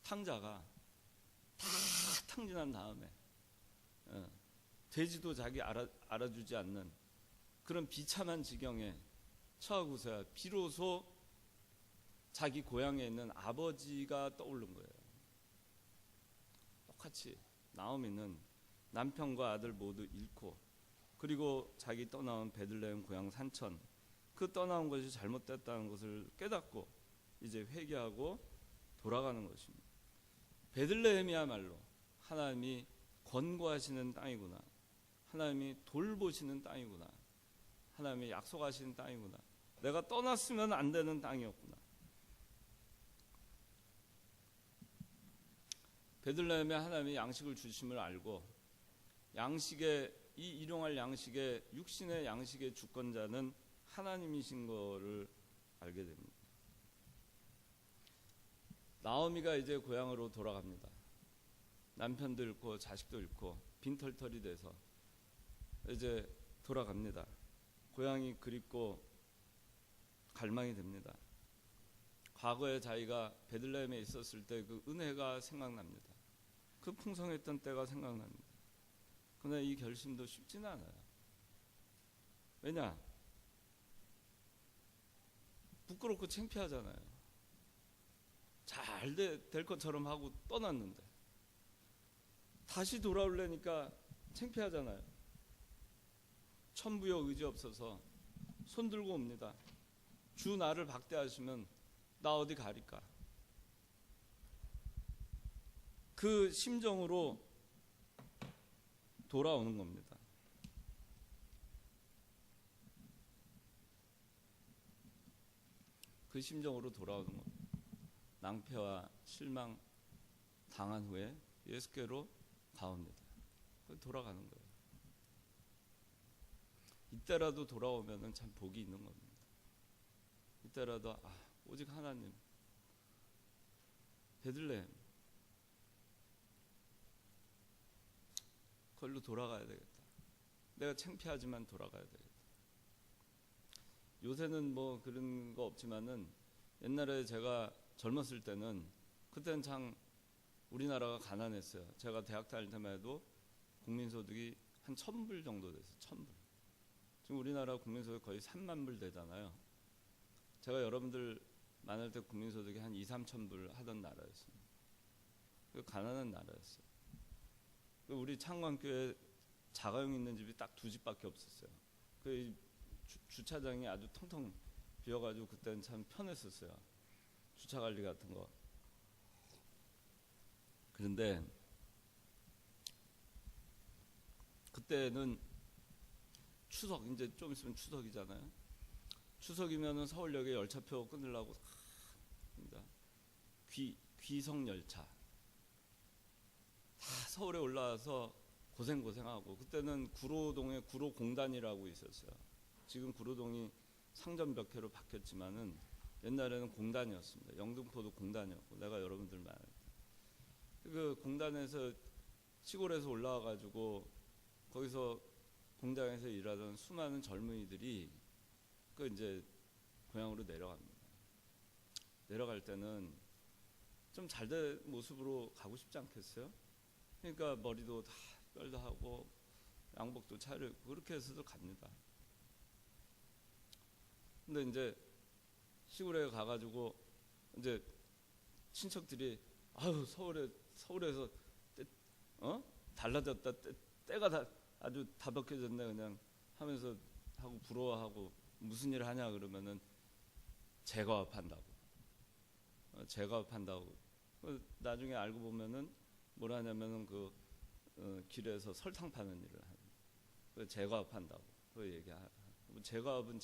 탕자가 다 탕진한 다음에 돼지도 자기 알아주지 않는 그런 비참한 지경에 처하고서야 비로소 자기 고향에 있는 아버지가 떠오른 거예요. 똑같이 나오미는 남편과 아들 모두 잃고, 그리고 자기 떠나온 베들레헴 고향 산천, 그 떠나온 것이 잘못됐다는 것을 깨닫고 이제 회개하고 돌아가는 것입니다. 베들레헴이야말로 하나님이 권고하시는 땅이구나, 하나님이 돌보시는 땅이구나, 하나님이 약속하시는 땅이구나, 내가 떠났으면 안 되는 땅이었구나. 베들레헴에 하나님이 양식을 주심을 알고 양식의 이 일용할 양식의 육신의 양식의 주권자는 하나님이신 거를 알게 됩니다. 나오미가 이제 고향으로 돌아갑니다. 남편도 잃고 자식도 잃고 빈털털이 돼서 이제 돌아갑니다. 고향이 그립고 갈망이 됩니다. 과거에 자기가 베들레헴에 있었을 때 그 은혜가 생각납니다. 그 풍성했던 때가 생각납니다. 그러나 이 결심도 쉽지는 않아요. 왜냐? 부끄럽고 창피하잖아요. 잘 될 것처럼 하고 떠났는데 다시 돌아오려니까 창피하잖아요. 천부여 의지 없어서 손 들고 옵니다. 주 나를 박대하시면 나 어디 가리까? 그 심정으로 돌아오는 겁니다. 그 심정으로 돌아오는 겁니다. 낭패와 실망 당한 후에 예수께로 가옵니다. 돌아가는 거예요. 이때라도 돌아오면은 참 복이 있는 겁니다. 이때라도 오직 하나님, 베들레헴, 그걸로 돌아가야 되겠다. 내가 창피하지만 돌아가야 되겠다. 요새는 뭐 그런 거 없지만은 옛날에 제가 젊었을 때는, 그때는 참 우리나라가 가난했어요. 제가 대학 다닐 때만 해도 국민소득이 한 1,000불 정도 됐어요. 1,000불. 지금 우리나라 국민소득 거의 3만 불 되잖아요. 제가 여러분들 많을 때 국민소득이 한 2, 3천 불 하던 나라였습니다. 그 가난한 나라였어요. 우리 창광교회 자가용 있는 집이 딱 2집밖에 없었어요. 그 주차장이 아주 텅텅 비어가지고 그때는 참 편했었어요. 주차 관리 같은 거. 그런데 그때는 추석, 이제 좀 있으면 추석이잖아요. 추석이면은 서울역에 열차표 끊으려고 귀성 열차 다 서울에 올라와서 고생하고, 그때는 구로동에 구로공단이라고 있었어요. 지금 구로동이 상점벽해로 바뀌었지만은 옛날에는 공단이었습니다. 영등포도 공단이었고, 내가 여러분들 말할 때 그 공단에서 시골에서 올라와가지고 거기서 공장에서 일하던 수많은 젊은이들이 그 이제 고향으로 내려갑니다. 내려갈 때는 좀 잘된 모습으로 가고 싶지 않겠어요? 그러니까 머리도 다 별도 하고 양복도 차려입고 그렇게 해서도 갑니다. 근데 이제 시골에 가가지고 이제 친척들이 아유 서울에서 달라졌다, 때가 다 아주 다박해졌네 그냥 하면서 하고 부러워하고 무슨 일 하냐 그러면은 제과업한다고. 나중에 알고 보면은 뭐라 하냐면은 길에서 설탕 파는 일을 하는. 제과업한다고. 그 얘기하고. 제과업은.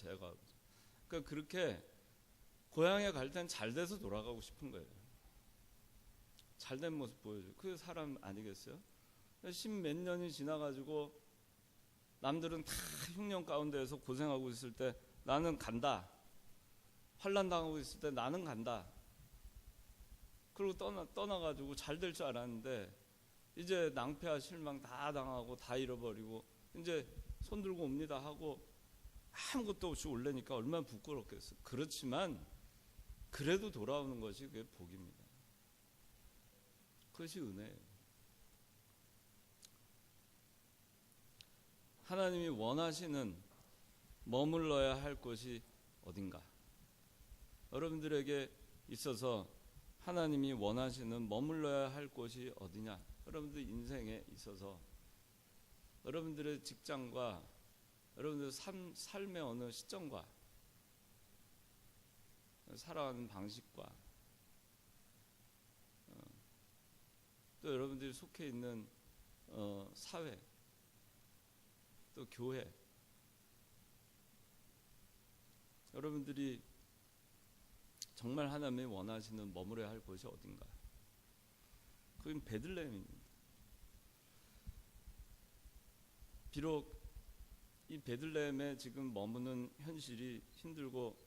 그러니까 그렇게 고향에 갈 땐 잘 돼서 돌아가고 싶은 거예요. 잘된 모습 보여줘요. 그 사람 아니겠어요? 십몇 년이 지나가지고 남들은 다 흉년 가운데에서 고생하고 있을 때 나는 간다. 환난 당하고 있을 때 나는 간다. 그리고 떠나가지고 잘 될 줄 알았는데 이제 낭패와 실망 다 당하고 다 잃어버리고 이제 손 들고 옵니다 하고 아무것도 없이 올래니까 얼마나 부끄럽겠어요. 그렇지만 그래도 돌아오는 것이 그게 복입니다. 그것이 은혜예요. 하나님이 원하시는 머물러야 할 곳이 어딘가? 여러분들에게 있어서 하나님이 원하시는 머물러야 할 곳이 어디냐? 여러분들 인생에 있어서 여러분들의 직장과 여러분들 삶의 어느 시점과 살아가는 방식과 또 여러분들이 속해 있는 사회 또 교회 여러분들이 정말 하나님이 원하시는 머물러야 할 곳이 어딘가? 그건 베들레헴입니다. 비록 이 베들레헴에 지금 머무는 현실이 힘들고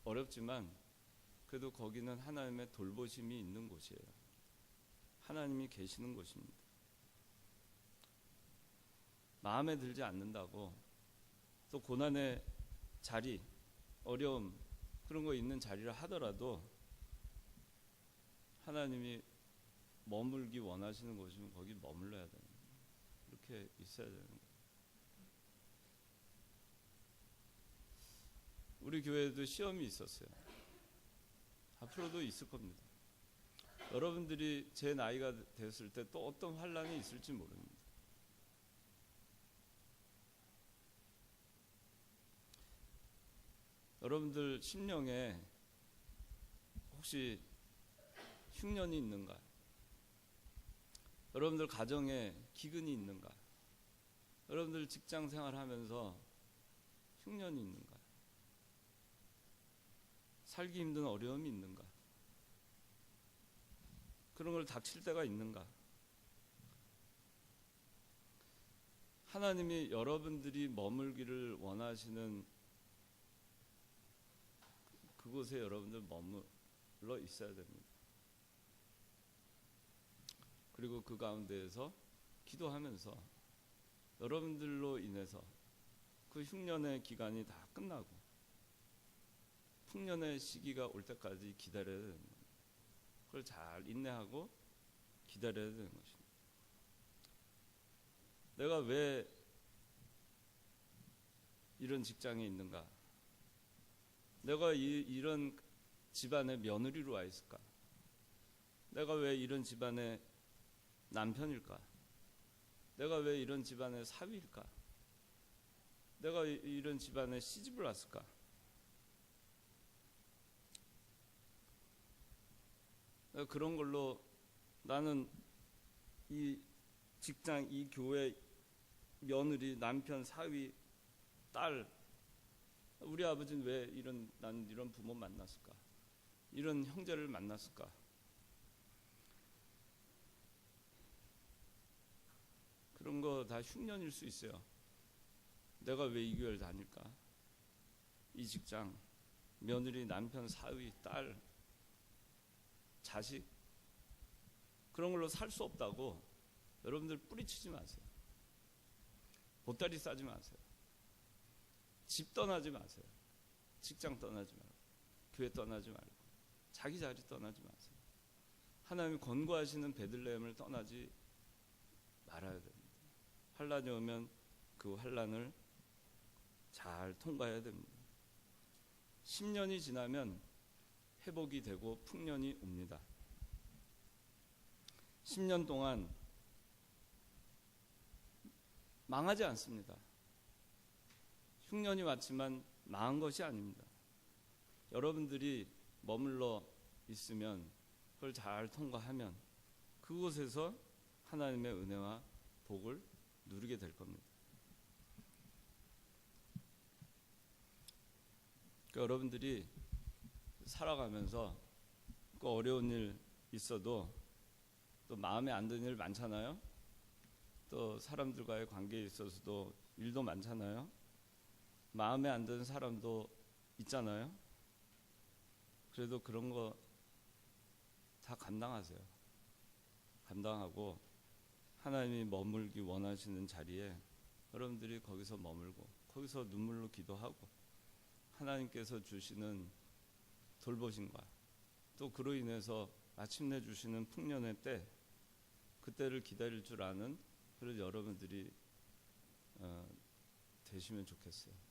어렵지만 그래도 거기는 하나님의 돌보심이 있는 곳이에요. 하나님이 계시는 곳입니다. 마음에 들지 않는다고 또 고난의 자리, 어려움 그런 거 있는 자리를 하더라도 하나님이 머물기 원하시는 곳이면 거기 머물러야 되는 거예요. 그렇게 있어야 되는 거예요. 우리 교회에도 시험이 있었어요. 앞으로도 있을 겁니다. 여러분들이 제 나이가 됐을 때 또 어떤 환란이 있을지 모릅니다. 여러분들 심령에 혹시 흉년이 있는가? 여러분들 가정에 기근이 있는가? 여러분들 직장 생활하면서 흉년이 있는가? 살기 힘든 어려움이 있는가? 그런 걸 닥칠 때가 있는가? 하나님이 여러분들이 머물기를 원하시는 그곳에 여러분들 머물러 있어야 됩니다. 그리고 그 가운데에서 기도하면서 여러분들로 인해서 그 흉년의 기간이 다 끝나고 풍년의 시기가 올 때까지 기다려야 되는 거예요. 그걸 잘 인내하고 기다려야 되는 것입니다. 내가 왜 이런 직장에 있는가? 내가 이런 집안의 며느리로 와 있을까? 내가 왜 이런 집안의 남편일까? 내가 왜 이런 집안의 사위일까? 내가 이런 집안에 시집을 왔을까? 그런 걸로 나는 이 직장, 이 교회, 며느리, 남편, 사위, 딸, 우리 아버지는 왜 난 이런 부모 만났을까? 이런 형제를 만났을까? 그런 거 다 흉년일 수 있어요. 내가 왜 이 교회를 다닐까? 이 직장, 며느리, 남편, 사위, 딸, 자식 그런 걸로 살 수 없다고 여러분들 뿌리치지 마세요. 보따리 싸지 마세요. 집 떠나지 마세요. 직장 떠나지 말고 교회 떠나지 말고 자기 자리 떠나지 마세요. 하나님이 권고하시는 베들레헴을 떠나지 말아야 됩니다. 환란이 오면 그 환란을 잘 통과해야 됩니다. 10년이 지나면 회복이 되고 풍년이 옵니다. 10년 동안 망하지 않습니다. 흉년이 왔지만 망한 것이 아닙니다. 여러분들이 머물러 있으면 그걸 잘 통과하면 그곳에서 하나님의 은혜와 복을 누리게 될 겁니다. 그러니까 여러분들이 살아가면서 그 어려운 일 있어도 또 마음에 안 드는 일 많잖아요. 또 사람들과의 관계에 있어서도 일도 많잖아요. 마음에 안 드는 사람도 있잖아요. 그래도 그런 거 다 감당하세요. 감당하고 하나님이 머물기 원하시는 자리에 여러분들이 거기서 머물고 거기서 눈물로 기도하고 하나님께서 주시는 돌보심과 또 그로 인해서 마침내 주시는 풍년의 때 그때를 기다릴 줄 아는 그런 여러분들이 되시면 좋겠어요.